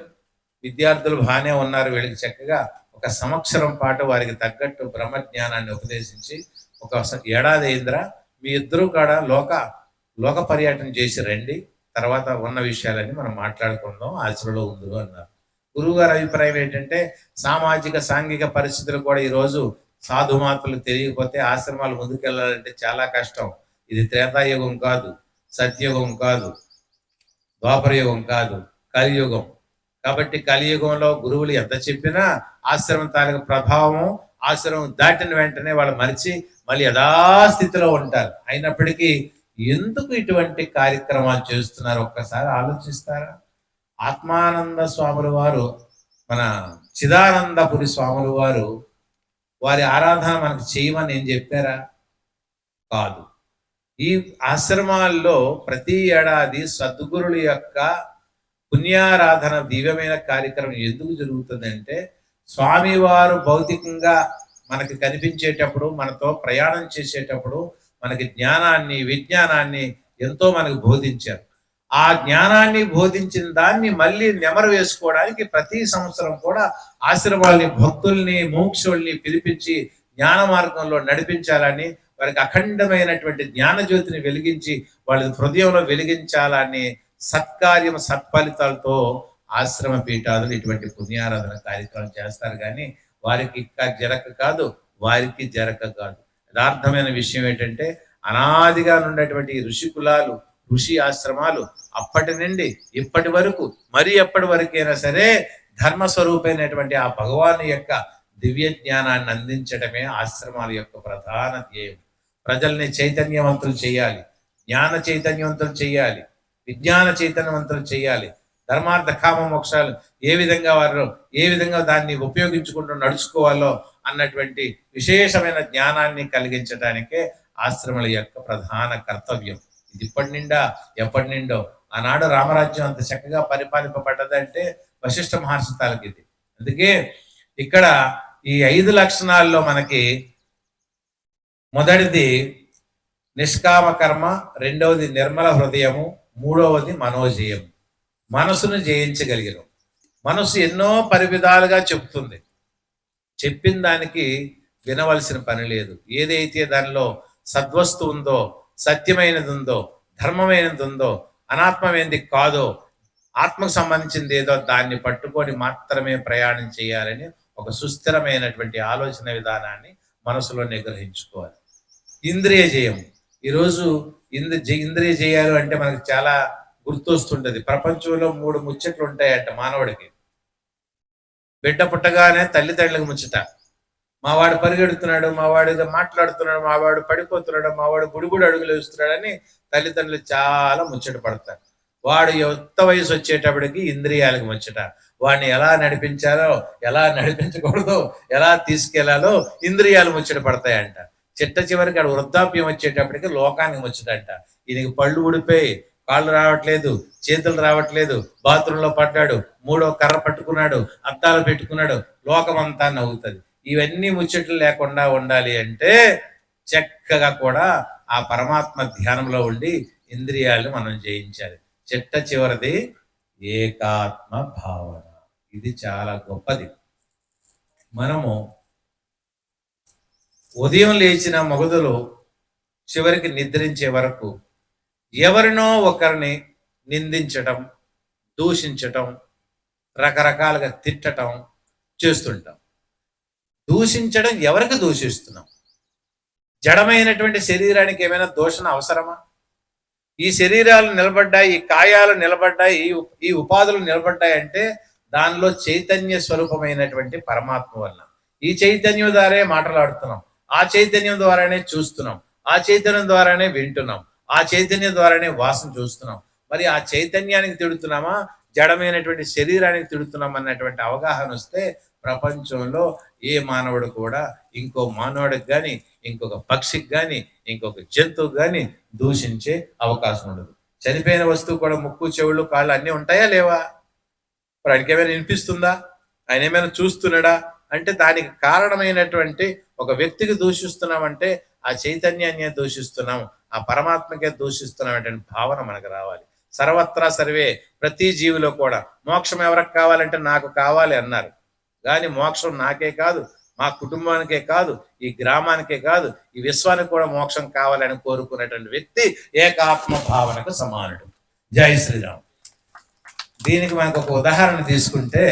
విద్యార్థులు బాగానే ఉన్నారు, వీళ్ళకి చక్కగా ఒక సంవత్సరం పాటు వారికి తగ్గట్టు బ్రహ్మజ్ఞానాన్ని ఉపదేశించి ఒక ఏడాది అయిందిరా, మీ ఇద్దరు కూడా లోక పర్యటన చేసి రండి, తర్వాత ఉన్న విషయాలన్నీ మనం మాట్లాడుకుందాం, ఆచరణలో ఉందో అన్నారు. గురువు గారి అభిప్రాయం ఏంటంటే సామాజిక సాంఘిక పరిస్థితులు కూడా ఈరోజు సాధుమాతలు తెలియకపోతే ఆశ్రమాలు ముందుకెళ్ళాలంటే చాలా కష్టం. ఇది త్రేతాయుగం కాదు, సత్యుగం కాదు, ద్వాపరయుగం కాదు, కలియుగం. కాబట్టి కలియుగంలో గురువులు ఎంత చెప్పినా ఆశ్రమం తాలూకు ప్రభావం ఆశ్రమం దాటిన వెంటనే వాళ్ళు మరిచి మళ్ళీ యథాస్థితిలో ఉంటారు. అయినప్పటికీ ఎందుకు ఇటువంటి కార్యక్రమాలు చేస్తున్నారు ఒక్కసారి ఆలోచిస్తారా? ఆత్మానంద స్వాముల వారు, మన చిదానందపురి స్వాముల వారు వారి ఆరాధన మనకు చేయమని ఏం చెప్పారా? కాదు. ఈ ఆశ్రమాల్లో ప్రతి ఏడాది సద్గురుల యొక్క పుణ్యారాధన దివ్యమైన కార్యక్రమం ఎందుకు జరుగుతుందంటే స్వామివారు భౌతికంగా మనకి కనిపించేటప్పుడు, మనతో ప్రయాణం చేసేటప్పుడు మనకి జ్ఞానాన్ని విజ్ఞానాన్ని ఎంతో మనకు బోధించారు. ఆ జ్ఞానాన్ని బోధించిన దాన్ని మళ్ళీ నెమరు వేసుకోవడానికి ప్రతి సంవత్సరం కూడా ఆశ్రమాల్ని, భక్తుల్ని, మోక్షుల్ని పిలిపించి జ్ఞాన మార్గంలో నడిపించాలని వారికి అఖండమైనటువంటి జ్ఞానజ్యోతిని వెలిగించి వాళ్ళ హృదయంలో వెలిగించాలని సత్కార్యం సత్ఫలితాలతో ఆశ్రమ పీఠాదులు ఇటువంటి పుణ్యారాధన కార్యక్రమం చేస్తారు. కానీ వారికి ఇంకా జరక కాదు, వారికి జరక కాదు. యథార్థమైన విషయం ఏంటంటే అనాదిగా ఉన్నటువంటి ఋషి కులాలు, ఋషి ఆశ్రమాలు అప్పటి నుండి ఇప్పటి వరకు మరి ఎప్పటి వరకైనా సరే ధర్మస్వరూపమైనటువంటి ఆ భగవాను యొక్క దివ్య జ్ఞానాన్ని అందించడమే ఆశ్రమాల యొక్క ప్రధాన ధ్యేయం. ప్రజల్ని చైతన్యవంతులు చేయాలి, జ్ఞాన చైతన్యవంతులు చేయాలి, విజ్ఞాన చైతన్యవంతులు చేయాలి. ధర్మార్థ కామ మోక్షాలు ఏ విధంగా దాన్ని ఉపయోగించుకుంటూ నడుచుకోవాలో అన్నటువంటి విశేషమైన జ్ఞానాన్ని కలిగించడానికే ఆశ్రమాల యొక్క ప్రధాన కర్తవ్యం. ఇది ఎప్పటి నిండో ఆనాడు రామరాజ్యం అంత చక్కగా పరిపాలింపబడ్డదంటే వశిష్ఠ మహర్షి తాలకిది. అందుకే ఇక్కడ ఈ 5 లక్షణాల్లో మనకి మొదటిది నిష్కామ కర్మ, రెండవది నిర్మల హృదయము, మూడవది మనోజయము. మనసును జయించగలిగిన మనసు ఎన్నో పరివిధాలుగా చెప్తుంది. చెప్పిన దానికి వినవలసిన పని లేదు. ఏదైతే దానిలో సద్వస్తు ఉందో, సత్యమైనది ఉందో, ధర్మమైనది ఉందో, అనాత్మమైనది కాదో, ఆత్మకు సంబంధించింది ఏదో దాన్ని పట్టుకొని మాత్రమే ప్రయాణం చేయాలని ఒక సుస్థిరమైనటువంటి ఆలోచన విధానాన్ని మనసులో నిగ్రహించుకోవాలి. ఇంద్రియ జయం. ఈరోజు ఇంద్రియ జయాలు అంటే మనకు చాలా గుర్తొస్తుంటది. ప్రపంచంలో 3 ముచ్చట్లు ఉంటాయంట మానవుడికి. బిడ్డ పుట్టగానే తల్లిదండ్రులకు ముచ్చట. మావాడు పరిగెడుతున్నాడు, మావాడు ఏదో మాట్లాడుతున్నాడు, మావాడు పడిపోతున్నాడు, మావాడు గుడిగుడు అడుగులు వేస్తున్నాడని తల్లిదండ్రులు చాలా ముచ్చట పడతారు. వాడు యుక్త వయసు వచ్చేటప్పటికి ఇంద్రియాలకు ముచ్చట. వాడిని ఎలా నడిపించాలో, ఎలా నడిపించకూడదో, ఎలా తీసుకెళ్లాలో ఇంద్రియాలు ముచ్చట పడతాయంట. చివరికి ఆడు వృద్ధాప్యం వచ్చేటప్పటికి లోకానికి ముచ్చటంట. ఈయనకి పళ్ళు ఊడిపోయి, కాళ్ళు రావట్లేదు, చేతులు రావట్లేదు, బాత్రూంలో పడ్డాడు, 3వ కర్ర పట్టుకున్నాడు, అద్దాలు పెట్టుకున్నాడు, లోకమంతా నవ్వుతుంది. ఇవన్నీ ముచ్చట్లు లేకుండా ఉండాలి అంటే చక్కగా కూడా ఆ పరమాత్మ ధ్యానంలో ఉండి ఇంద్రియాలను మనం జయించాలి. చివరిది ఏకాత్మ భావన. ఇది చాలా గొప్పది. మనము ఉదయం లేచిన మొగదులు చివరికి నిద్రించే వరకు ఎవరినో ఒకరిని నిందించటం, దూషించటం, రకరకాలుగా తిట్టటం చేస్తుంటాం. దూషించడం ఎవరికి దూషిస్తున్నాం? జడమైనటువంటి శరీరానికి ఏమైనా దూషణ అవసరమా? ఈ శరీరాలు నిలబడ్డాయి, ఈ కాయాలు నిలబడ్డాయి, ఈ ఉపాధులు నిలబడ్డాయి అంటే దానిలో చైతన్య స్వరూపమైనటువంటి పరమాత్మ వల్ల. ఈ చైతన్యం ద్వారానే మాట్లాడుతున్నాం, ఆ చైతన్యం ద్వారానే చూస్తున్నాం, ఆ చైతన్యం ద్వారానే వింటున్నాం, ఆ చైతన్యం ద్వారానే వాసన చూస్తున్నాం. మరి ఆ చైతన్యానికి తిడుతున్నామా, జడమైనటువంటి శరీరానికి తిడుతున్నాం అన్నటువంటి అవగాహన వస్తే ప్రపంచంలో ఏ మానవుడు కూడా ఇంకో మానవుడికి కానీ, ఇంకొక పక్షికి కానీ, ఇంకొక జంతువుకి కానీ దూషించే అవకాశం ఉండదు. చనిపోయిన వస్తువు కూడా ముక్కు, చెవులు, కాళ్ళు అన్నీ ఉంటాయా లేవా? మరి ఆయనకి ఏమైనా వినిపిస్తుందా? ఆయన ఏమైనా చూస్తున్నాడా? అంటే దానికి కారణమైనటువంటి ఒక వ్యక్తికి దూషిస్తున్నామంటే ఆ చైతన్యాన్ని దూషిస్తున్నాం, ఆ పరమాత్మకే దూషిస్తున్నాం అనే భావన మనకు రావాలి. సర్వత్రా సర్వే, ప్రతి జీవిలో కూడా మోక్షం ఎవరికి కావాలంటే నాకు కావాలి అన్నారు. కానీ మోక్షం నాకే కాదు, మా కుటుంబానికే కాదు, ఈ గ్రామానికే కాదు, ఈ విశ్వానికి కూడా మోక్షం కావాలని కోరుకునేటువంటి వ్యక్తి ఏకాత్మ భావనకు సమానుడు. జై శ్రీరామ్. దీనికి మనకు ఒక ఉదాహరణ తీసుకుంటే,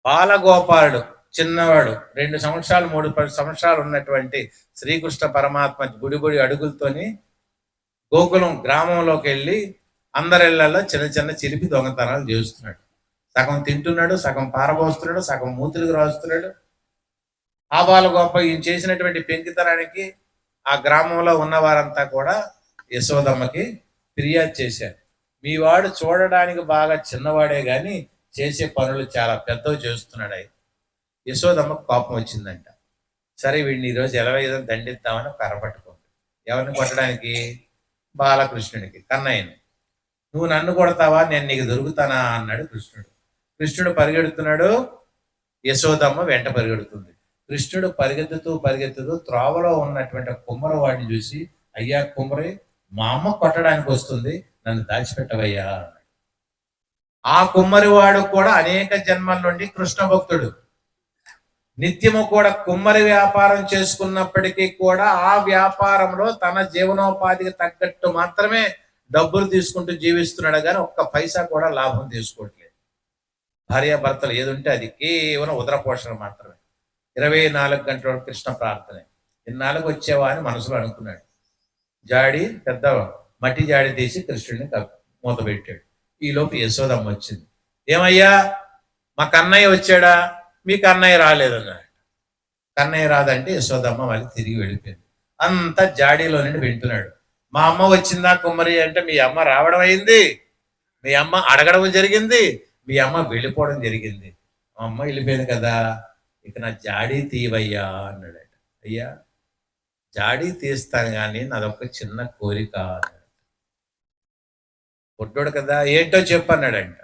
బాలగోపాలుడు చిన్నవాడు 2 సంవత్సరాలు 3 సంవత్సరాలు ఉన్నటువంటి శ్రీకృష్ణ పరమాత్మ గుడి అడుగులతోని గోకులం గ్రామంలోకి వెళ్ళి అందరిళ్లలో చిన్న చిలిపి దొంగతనాలు చేస్తున్నాడు. సగం తింటున్నాడు, సగం పారబోస్తున్నాడు, సగం మూతులకు రాస్తున్నాడు. ఆ బాలగోప ఈయన చేసినటువంటి పెంకితనానికి ఆ గ్రామంలో ఉన్న వారంతా కూడా యశోదమ్మకి ఫిర్యాదు చేశారు. మీ వాడు చూడడానికి బాగా చిన్నవాడే గాని చేసే పనులు చాలా పెద్దవి చేస్తున్నాడు. యశోదమ్మకు కోపం వచ్చిందంట. సరే వీడిని ఈరోజు ఎలవేదో దండిద్దామని కర్రపట్టుకుంది. ఎవరిని కొట్టడానికి? బాలకృష్ణుడికి, కన్నయ్యని. నువ్వు నన్ను కొడతావా, నేను నీకు దొరుకుతానా అన్నాడు కృష్ణుడు. కృష్ణుడు పరిగెడుతున్నాడు, యశోదమ్మ వెంట పరిగెడుతుంది. కృష్ణుడు పరిగెత్తుతూ త్రోవలో ఉన్నటువంటి కుమ్మరి వాడిని చూసి, అయ్యా కుమ్మరి, మా అమ్మ కొట్టడానికి వస్తుంది, నన్ను దాచిపెట్టవయ్యా అన్నాడు. ఆ కుమ్మరివాడు కూడా అనేక జన్మల నుండి కృష్ణ భక్తుడు. నిత్యము కూడా కుమ్మరి వ్యాపారం చేసుకున్నప్పటికీ కూడా ఆ వ్యాపారంలో తన జీవనోపాధికి తగ్గట్టు మాత్రమే డబ్బులు తీసుకుంటూ జీవిస్తున్నాడు, కానీ ఒక్క పైసా కూడా లాభం తీసుకోవట్లేదు. భార్యాభర్తలు ఏది ఉంటే అది కేవలం ఉదర పోషణ మాత్రమే. 24 గంటల కృష్ణ ప్రార్థనే. ఇన్నాళ్ళకి వచ్చేవా అని మనసులో అనుకున్నాడు. జాడి పెద్ద మట్టి జాడి తీసి కృష్ణుడిని మూత పెట్టాడు. ఈలోపు యశోదమ్మ వచ్చింది. ఏమయ్యా, మా కన్నయ్య వచ్చాడా? మీ కన్నయ్య రాలేదన్నాడు. కన్నయ్య రాదంటే యశోదమ్మ మళ్ళీ తిరిగి వెళ్ళిపోయింది. అంతా జాడీలో నుండి వింటున్నాడు. మా అమ్మ వచ్చిందా కుమ్మరి అంటే, మీ అమ్మ రావడం అయింది, మీ అమ్మ అడగడం జరిగింది, మీ అమ్మ వెళ్ళిపోవడం జరిగింది. మా అమ్మ వెళ్ళిపోయింది కదా, ఇక నా జాడీ తీవయ్యా అన్నాడట. అయ్యా జాడీ తీస్తాను కానీ నాదొక చిన్న కోరిక అన్నాడు. పుట్టోడు కదా, ఏంటో చెప్పు అన్నాడంట.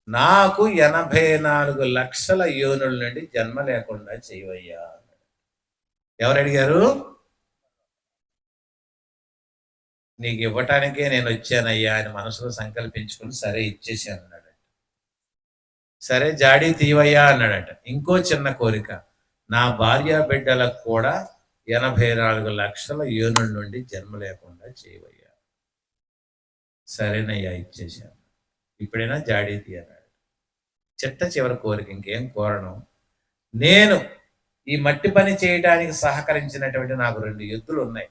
నాకు 84 లక్షల యోనుల నుండి జన్మ లేకుండా చేయవయ్యా అన్నాడు. ఎవరు అడిగారు? నీకు ఇవ్వటానికే నేను వచ్చానయ్యా అని మనసులో సంకల్పించుకుని సరే ఇచ్చేసాను అన్నాడట. సరే జాడీ తీవయ్యా అన్నాడట. ఇంకో చిన్న కోరిక, నా భార్య బిడ్డలకు కూడా 84 లక్షల యోనుల నుండి జన్మ లేకుండా చేయవయ్యా. సరేనయ్యా ఇచ్చేసాను, ఇప్పుడైనా జాడీ తీ అన్నాడు. చిట్ట చివరి కోరిక, ఇంకేం కోరను, నేను ఈ మట్టి పని చేయడానికి సహకరించినటువంటి నాకు 2 ఎద్దులు ఉన్నాయి,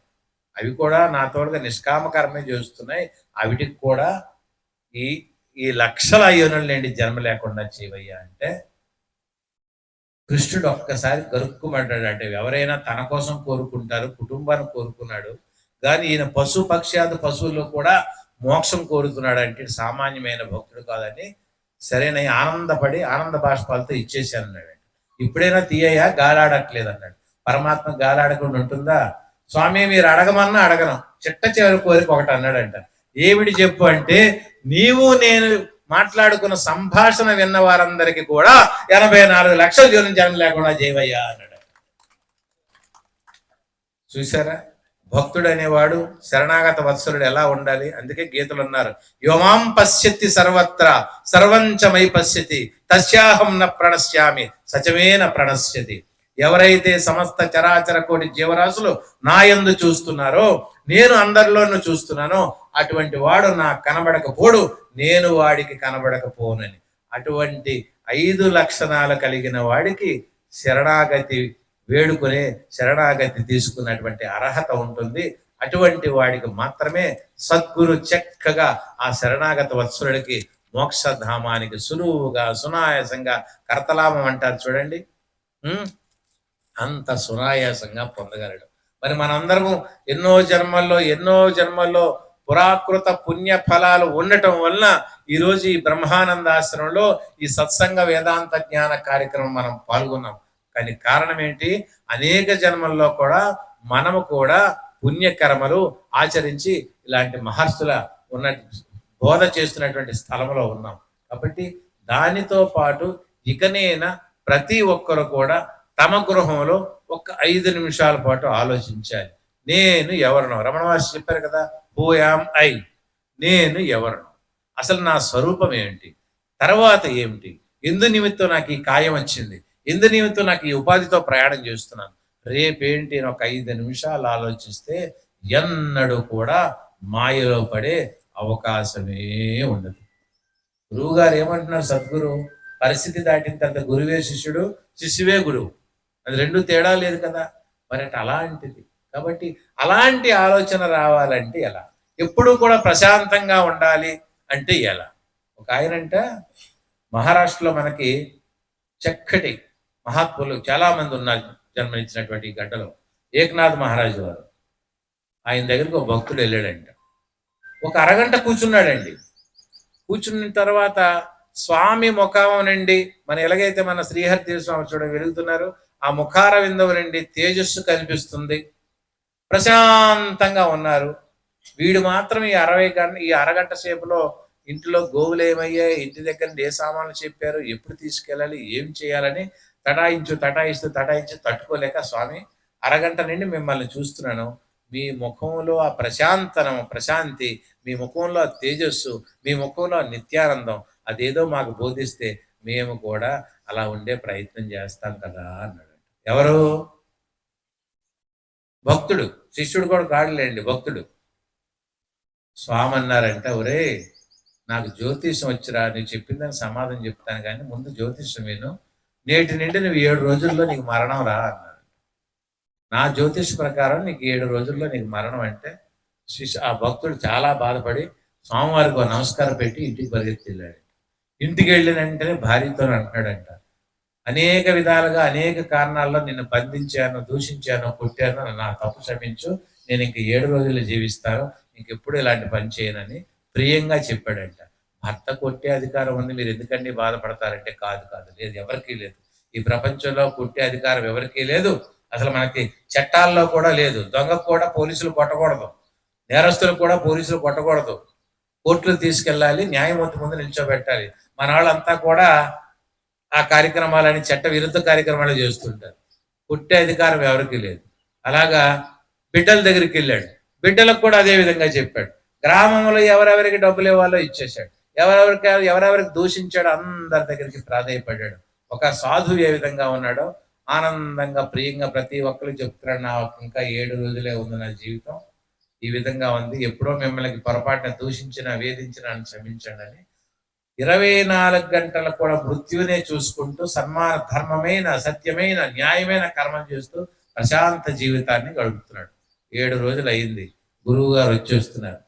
అవి కూడా నా తోడుగా నిష్కామ కర్మే చేస్తున్నాయి, అవిటికి కూడా ఈ ఈ లక్షల యోనుల నుండి జన్మ లేకుండా చేయవయ్యా అంటే కృష్ణుడు ఒక్కసారి గరుక్కుమంటాడు. అంటే ఎవరైనా తన కోసం కోరుకుంటారు, కుటుంబాన్ని కోరుకున్నాడు, కానీ ఈయన పశు పక్ష్యాది పశువుల్లో కూడా మోక్షం కోరుతున్నాడు అంటే సామాన్యమైన భక్తుడు కాదని సరేన ఆనందపడి ఆనంద బాష్పాలతో ఇచ్చేసాను అన్నాడు. ఇప్పుడైనా తీయ్యా, గాలాడట్లేదు అన్నాడు. పరమాత్మ గాలాడకుండా ఉంటుందా? స్వామి మీరు అడగమన్నా అడగను, చిట్ట చివరి కోరిక ఒకటి అన్నాడంట. ఏమిటి చెప్పు అంటే, నీవు నేను మాట్లాడుకున్న సంభాషణ విన్న వారందరికీ కూడా 84 లక్షల జీవనం జన్మ లేకుండా చేయవయ్యా అన్నాడు. చూసారా, భక్తుడు అనేవాడు శరణాగత వత్సలుడు ఎలా ఉండాలి? అందుకే గీతలు ఉన్నారు, యోమాం పశ్యతి సర్వత్ర సర్వంచమై పశ్యతి తస్యాహం న ప్రణశ్యామి సచమేన ప్రణశ్యతి. ఎవరైతే సమస్త చరాచర కోటి జీవరాశులు నా యందు చూస్తున్నారో, నేను అందరిలోనూ చూస్తున్నానో, అటువంటి వాడు నా కనబడకపోడు, నేను వాడికి కనబడకపోనని. అటువంటి 5 లక్షణాలు కలిగిన వాడికి శరణాగతి వేడుకునే శరణాగతి తీసుకున్నటువంటి అర్హత ఉంటుంది. అటువంటి వాడికి మాత్రమే సద్గురు చక్కగా ఆ శరణాగత వత్సరుడికి మోక్షధామానికి సులువుగా సునాయాసంగా కర్తలాభం అంటారు చూడండి, అంత సునాయాసంగా పొందగలడు. మరి మనందరము ఎన్నో జన్మల్లో పురాకృత పుణ్య ఫలాలు ఉండటం వలన ఈరోజు ఈ బ్రహ్మానందాశ్రమంలో ఈ సత్సంగ వేదాంత జ్ఞాన కార్యక్రమం మనం పాల్గొన్నాం. కానీ కారణం ఏంటి? అనేక జన్మల్లో కూడా మనము కూడా పుణ్యకర్మలు ఆచరించి ఇలాంటి మహర్షుల ఉన్న బోధ చేస్తున్నటువంటి స్థలంలో ఉన్నాం. కాబట్టి దానితో పాటు ఇకనైనా ప్రతి ఒక్కరు కూడా తమ గృహంలో ఒక 5 నిమిషాల పాటు ఆలోచించాలి. నేను ఎవరినో, రమణ మహర్షి చెప్పారు కదా, హూ యామ్ ఐ, నేను ఎవరినో, అసలు నా స్వరూపం ఏంటి, తర్వాత ఏమిటి, ఎందు నిమిత్తం నాకు ఈ కాయం వచ్చింది, ఎందు నిమిత్తం నాకు ఈ ఉపాధితో ప్రయాణం చేస్తున్నాను, రేపేంటి అని ఒక 5 నిమిషాలు ఆలోచిస్తే ఎన్నడూ కూడా మాయలో పడే అవకాశమే ఉండదు. గురువు గారు ఏమంటున్నారు? సద్గురు పరిస్థితి దాటిన తర్వాత గురువే శిష్యుడు, శిష్యువే గురువు, అది 2 తేడా లేదు కదా. మరి అలాంటిది. కాబట్టి అలాంటి ఆలోచన రావాలంటే ఎలా? ఎప్పుడూ కూడా ప్రశాంతంగా ఉండాలి అంటే ఎలా? ఒక ఆయనంట మహారాష్ట్రలో మనకి చక్కటి మహాత్ములు చాలా మంది ఉన్నారు జన్మనిచ్చినటువంటి గడ్డలో. ఏకనాథ్ మహారాజు వారు, ఆయన దగ్గరికి ఒక భక్తుడు వెళ్ళాడంట. ఒక అరగంట కూర్చున్నాడండి. కూర్చున్న తర్వాత స్వామి ముఖం నుండి ఎలాగైతే మన శ్రీహరి స్వామి చూడ వెలుగుతున్నారు, ఆ ముఖార విందం నుండి తేజస్సు కనిపిస్తుంది. ప్రశాంతంగా ఉన్నారు. వీడు మాత్రం ఈ అరగంట సేపులో ఇంట్లో గోవులు ఏమయ్యాయి, ఇంటి దగ్గర ఏ సామాన్లు చెప్పారు, ఎప్పుడు తీసుకెళ్ళాలి, ఏం చేయాలని తటాయిస్తూ తట్టుకోలేక, స్వామి అరగంట నుండి మిమ్మల్ని చూస్తున్నాను, మీ ముఖంలో ఆ ప్రశాంతి, మీ ముఖంలో ఆ తేజస్సు, మీ ముఖంలో నిత్యానందం, అదేదో మాకు బోధిస్తే మేము కూడా అలా ఉండే ప్రయత్నం చేస్తాం కదా అన్నాడు. ఎవరు? భక్తుడు. శిష్యుడు కూడా కాడులేండి, భక్తుడు. స్వామి అన్నారంట, ఒరే నాకు జ్యోతిషం వచ్చిరా, నువ్వు చెప్పిందని సమాధానం చెప్తాను కానీ ముందు జ్యోతిషం విను. నేటి నుండి నువ్వు 7 రోజుల్లో నీకు మరణం రా అన్నారు. నా జ్యోతిష్ ప్రకారం నీకు 7 రోజుల్లో నీకు మరణం అంటే ఆ భక్తుడు చాలా బాధపడి స్వామివారికి ఒక నమస్కారం పెట్టి ఇంటికి పరిగెత్తి వెళ్ళాడు. ఇంటికి వెళ్ళిన వెంటనే భార్యతో అంటున్నాడంట, అనేక విధాలుగా అనేక కారణాల్లో నిన్ను బంధించాను, దూషించాను, కొట్టాను, నా తప్పు క్షమించు, నేను ఇంక 7 రోజులు జీవిస్తాను, ఇంకెప్పుడు ఇలాంటి పని చేయనని ప్రియంగా చెప్పాడంట. భర్త కొట్టే అధికారం ఉంది, మీరు ఎందుకండి బాధపడతారంటే కాదు లేదు, ఎవరికీ లేదు. ఈ ప్రపంచంలో కొట్టే అధికారం ఎవరికీ లేదు. అసలు మనకి చట్టాల్లో కూడా లేదు. దొంగకు కూడా పోలీసులు కొట్టకూడదు, నేరస్తులు కూడా పోలీసులు కొట్టకూడదు, కోర్టులు తీసుకెళ్ళాలి, న్యాయమూర్తి ముందు నిల్చోబెట్టాలి. మన వాళ్ళంతా కూడా ఆ కార్యక్రమాలని చట్ట విరుద్ధ కార్యక్రమాలు చేస్తుంటారు. కొట్టే అధికారం ఎవరికి లేదు. అలాగా బిడ్డల దగ్గరికి వెళ్ళాడు, బిడ్డలకు కూడా అదే విధంగా చెప్పాడు. గ్రామంలో ఎవరెవరికి డబ్బులు ఇవ్వాలో ఇచ్చేశాడు, ఎవరెవరికి దూషించాడో అందరి దగ్గరికి ప్రాధాయపడ్డాడు. ఒక సాధువు ఏ విధంగా ఉన్నాడో ఆనందంగా ప్రియంగా ప్రతి ఒక్కరికి చెప్తున్నాడు, నా ఇంకా 7 రోజులే ఉంది నా జీవితం, ఈ విధంగా ఉంది, ఎప్పుడో మిమ్మల్ని పొరపాటున దూషించిన వేధించిన క్షమించండి అని 24 గంటలు కూడా మృత్యువునే చూసుకుంటూ సన్మాన ధర్మమైన సత్యమైన న్యాయమైన కర్మం చేస్తూ ప్రశాంత జీవితాన్ని గడుపుతున్నాడు. 7 రోజులు అయింది. గురువు గారు వచ్చేస్తున్నారు.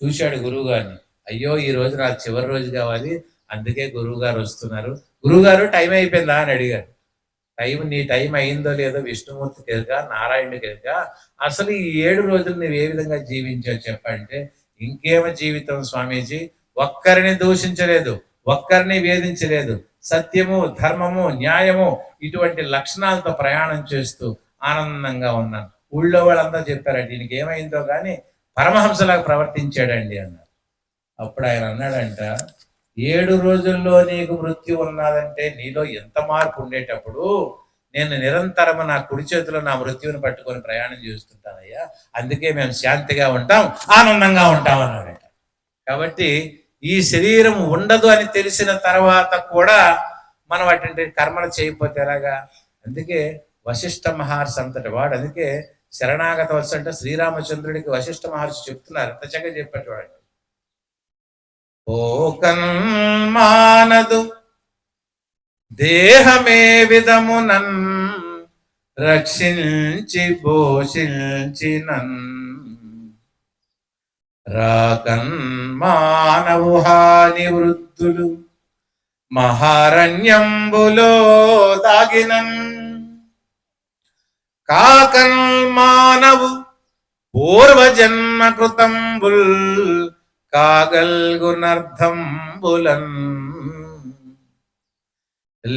చూశాడు గురువు గారిని, అయ్యో ఈ రోజు నా చివరి రోజు కావాలి, అందుకే గురువు గారు వస్తున్నారు. గురువు గారు టైం అయిపోయిందా అని అడిగారు. నీ టైం అయిందో లేదో విష్ణుమూర్తికి ఎదుగా, నారాయణుడికి ఎదుగా, అసలు ఈ 7 రోజులు నువ్వు ఏ విధంగా జీవించావు చెప్పంటే, ఇంకేమో జీవితం స్వామీజీ, ఒక్కరిని దూషించలేదు, ఒక్కరిని వేధించలేదు, సత్యము ధర్మము న్యాయము ఇటువంటి లక్షణాలతో ప్రయాణం చేస్తూ ఆనందంగా ఉన్నాను. ఊళ్ళో వాళ్ళంతా చెప్పారండి, దీనికి ఏమైందో కానీ పరమహంసలాగా ప్రవర్తించాడండి అన్నారు. అప్పుడు ఆయన అన్నాడంట, 7 రోజుల్లో నీకు మృత్యు ఉన్నదంటే నీలో ఎంత మార్పు ఉండేటప్పుడు నేను నిరంతరము నా కుడి చేతిలో నా మృత్యువుని పట్టుకొని ప్రయాణం చేస్తుంటానయ్యా, అందుకే మేము శాంతిగా ఉంటాం, ఆనందంగా ఉంటాం అన్నాడట. కాబట్టి ఈ శరీరం ఉండదు అని తెలిసిన తర్వాత కూడా మనం అటువంటి కర్మలు చేయకపోతే ఎలాగా? అందుకే వశిష్ఠ మహర్షి అంతటి వాడు, అందుకే శరణాగత వత్స అంటే శ్రీరామచంద్రుడికి వశిష్ఠ మహర్షి చెప్తున్నారు, ఎంత చక్కగా చెప్పేటవాడు. మానదు దేహమే విధమునన్ రక్షించి పోషించినన్ రాకన్ మానవు హాని వృద్ధులు మహారణ్యంబులో దాగినన్ కాకన్ మానవు పూర్వజన్మ కృతంబుల్ కాగల్గునర్థంబులన్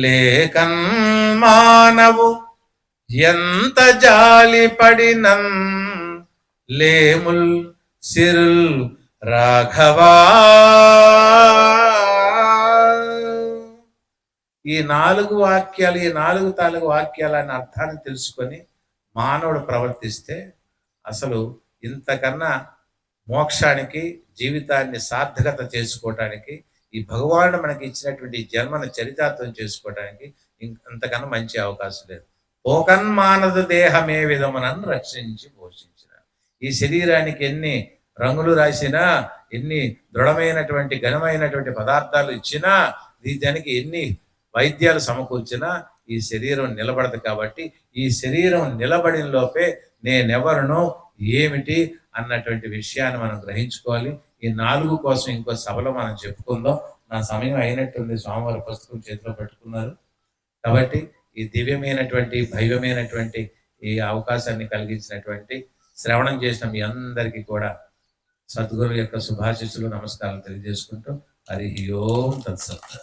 లేకన్ మానవు ఎంత జాలి పడినన్ లేముల్ సిరుల్ రాఘవా. ఈ 4 వాక్యాలు, ఈ 4 వాక్యాలని అర్థాన్ని తెలుసుకొని మానవుడు ప్రవర్తిస్తే అసలు ఇంతకన్నా మోక్షానికి జీవితాన్ని సార్థకత చేసుకోవటానికి ఈ భగవానుడు మనకి ఇచ్చినటువంటి జన్మను చరితార్థం చేసుకోవటానికి ఇంతకన్నా మంచి అవకాశం లేదు. పోకన్మానద దేహమే విధమునను రక్షించి పోషించిన, ఈ శరీరానికి ఎన్ని రంగులు రాసినా, ఎన్ని దృఢమైనటువంటి ఘనమైనటువంటి పదార్థాలు ఇచ్చినా, దానికి ఎన్ని వైద్యాలు సమకూర్చినా ఈ శరీరం నిలబడదు. కాబట్టి ఈ శరీరం నిలబడిన లోపే నేనెవరినో ఏమిటి అన్నటువంటి విషయాన్ని మనం గ్రహించుకోవాలి. ఈ 4 కోసం ఇంకో సభలో మనం చెప్పుకుందాం. నా సమయం అయినట్టుంది, స్వామివారి పుస్తకం చేతిలో పెట్టుకున్నారు. కాబట్టి ఈ దివ్యమైనటువంటి భవ్యమైనటువంటి ఈ అవకాశాన్ని కలిగించినటువంటి శ్రవణం చేసిన మీ అందరికీ కూడా సద్గురు యొక్క శుభాశీస్సులు నమస్కారాలు తెలియజేసుకుంటూ హరి ఓం తత్సత్.